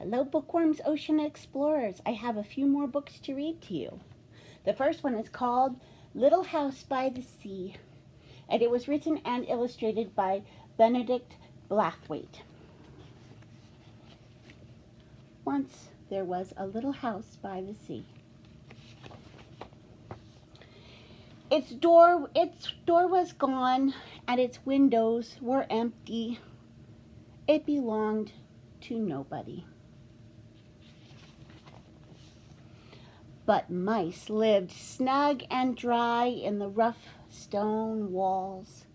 Hello, Bookworms, Ocean Explorers. I have a few more books to read to you. The first one is called Little House by the Sea, and it was written and illustrated by Benedict Blathwaite. Once there was a little house by the sea. Its door was gone, and its windows were empty. It belonged to nobody. But mice lived snug and dry in the rough stone walls.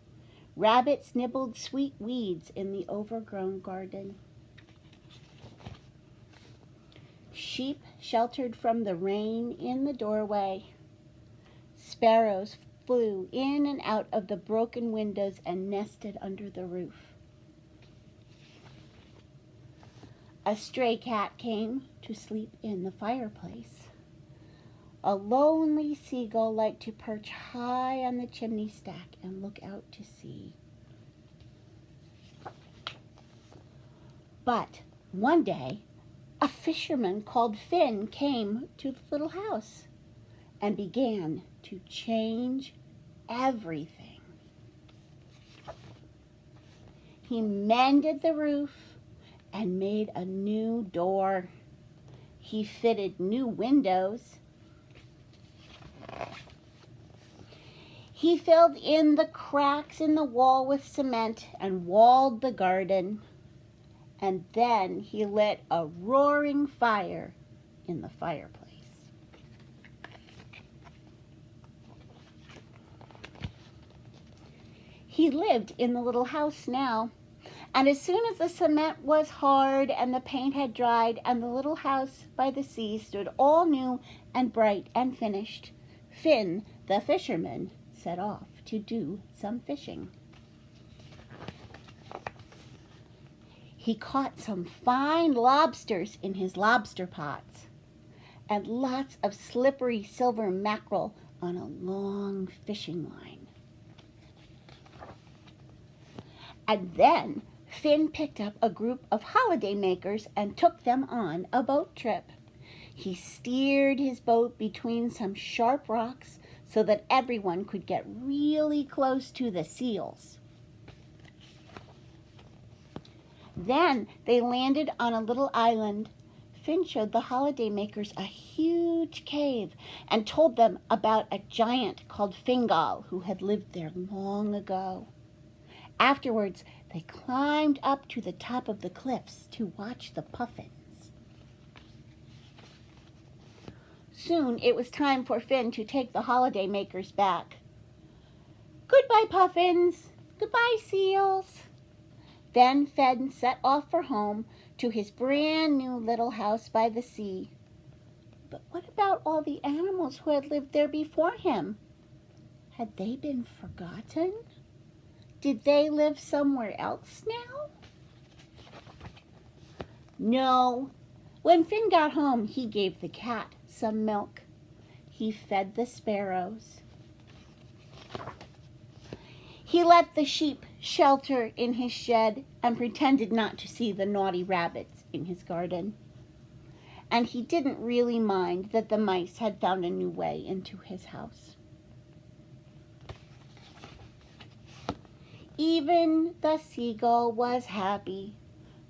Rabbits nibbled sweet weeds in the overgrown garden. Sheep sheltered from the rain in the doorway. Sparrows flew in and out of the broken windows and nested under the roof. A stray cat came to sleep in the fireplace. A lonely seagull liked to perch high on the chimney stack and look out to sea. But one day, a fisherman called Finn came to the little house and began to change everything. He mended the roof and made a new door. He fitted new windows. He filled in the cracks in the wall with cement and walled the garden. And then he lit a roaring fire in the fireplace. He lived in the little house now, and as soon as the cement was hard and the paint had dried and the little house by the sea stood all new and bright and finished, Finn, the fisherman, set off to do some fishing. He caught some fine lobsters in his lobster pots and lots of slippery silver mackerel on a long fishing line. And then Finn picked up a group of holiday makers and took them on a boat trip. He steered his boat between some sharp rocks so that everyone could get really close to the seals. Then they landed on a little island. Finn showed the holiday makers a huge cave and told them about a giant called Fingal who had lived there long ago. Afterwards, they climbed up to the top of the cliffs to watch the puffins. Soon it was time for Finn to take the holiday makers back. Goodbye, puffins. Goodbye, seals. Then Finn set off for home to his brand new little house by the sea. But what about all the animals who had lived there before him? Had they been forgotten? Did they live somewhere else now? No. When Finn got home, he gave the cat some milk. He fed the sparrows. He let the sheep shelter in his shed and pretended not to see the naughty rabbits in his garden. And he didn't really mind that the mice had found a new way into his house. Even the seagull was happy.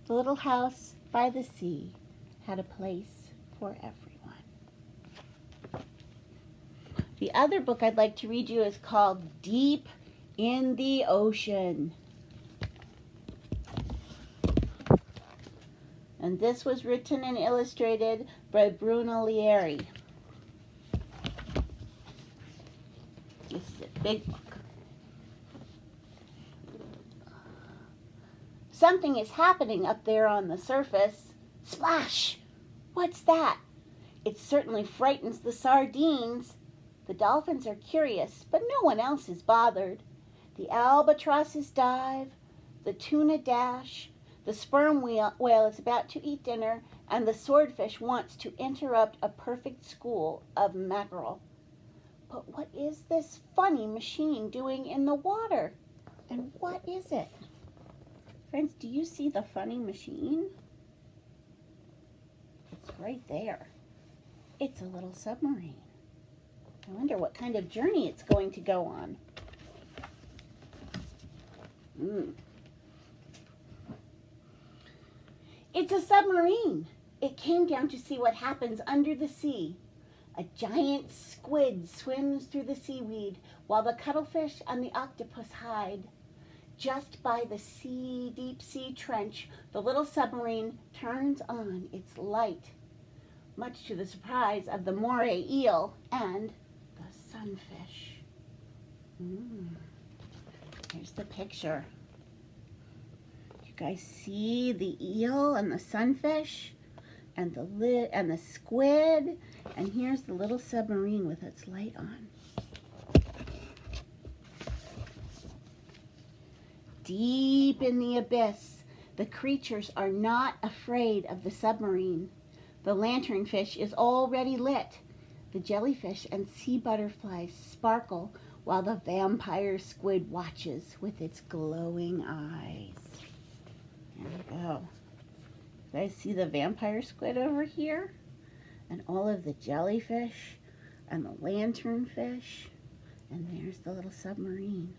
The little house by the sea had a place for everyone. The other book I'd like to read you is called Deep in the Ocean. And this was written and illustrated by Bruno Lieri. This is a big book. Something is happening up there on the surface. Splash! What's that? It certainly frightens the sardines. The dolphins are curious, but no one else is bothered. The albatrosses dive, the tuna dash, the sperm whale is about to eat dinner, and the swordfish wants to interrupt a perfect school of mackerel. But what is this funny machine doing in the water? And what is it? Friends, do you see the funny machine? right there. It's a little submarine. I wonder what kind of journey it's going to go on. It's a submarine. It came down to see what happens under the sea. A giant squid swims through the seaweed while the cuttlefish and the octopus hide. Just by the deep sea trench, the little submarine turns on its light, much to the surprise of the moray eel and the sunfish. Here's the picture. You guys see the eel and the sunfish and the squid, and here's the little submarine with its light on. Deep in the abyss, the creatures are not afraid of the submarine. The lanternfish is already lit. The jellyfish and sea butterflies sparkle while the vampire squid watches with its glowing eyes. There we go. You guys see the vampire squid over here? And all of the jellyfish and the lanternfish. And there's the little submarine.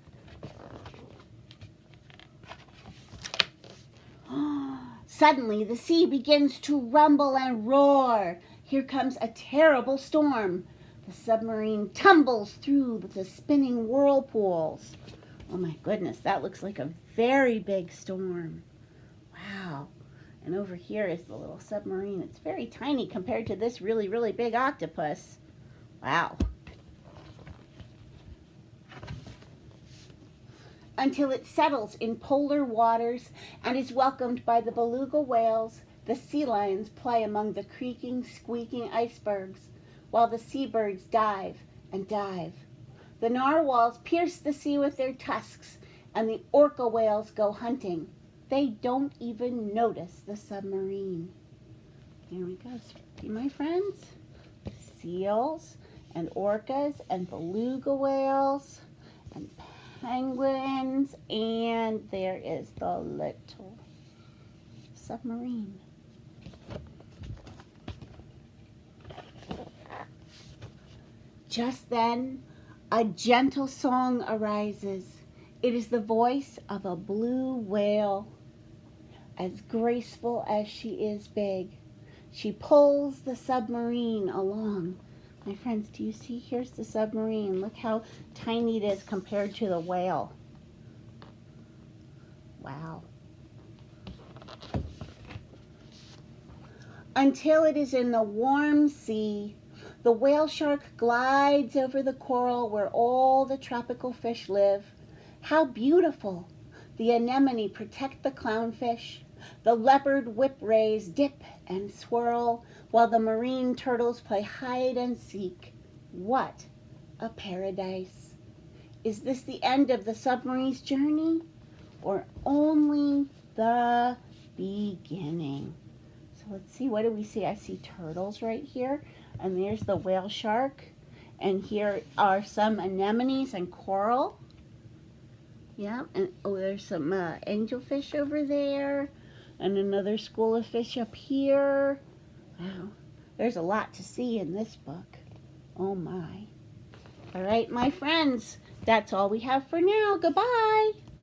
Suddenly, the sea begins to rumble and roar. Here comes a terrible storm. The submarine tumbles through the spinning whirlpools. Oh my goodness, that looks like a very big storm. Wow. And over here is the little submarine. It's very tiny compared to this really, really big octopus. Wow. Until it settles in polar waters and is welcomed by the beluga whales, the sea lions play among the creaking, squeaking icebergs, while the seabirds dive and dive. The narwhals pierce the sea with their tusks, and the orca whales go hunting. They don't even notice the submarine. There we go. See, my friends? Seals and orcas and beluga whales and penguins, and there is the little submarine. Just then, a gentle song arises. It is the voice of a blue whale, as graceful as she is big. She pulls the submarine along. My friends, do you see? Here's the submarine. Look how tiny it is compared to the whale. Wow. Until it is in the warm sea, the whale shark glides over the coral where all the tropical fish live. How beautiful! The anemone protect the clownfish. The leopard whip rays dip and swirl, while the marine turtles play hide and seek. What a paradise! Is this the end of the submarine's journey, or only the beginning? So let's see, what do we see? I see turtles right here, and there's the whale shark, and here are some anemones and coral. Yeah, and oh, there's some angelfish over there, and another school of fish up here. Wow, there's a lot to see in this book. Oh my. All right, my friends, that's all we have for now. Goodbye.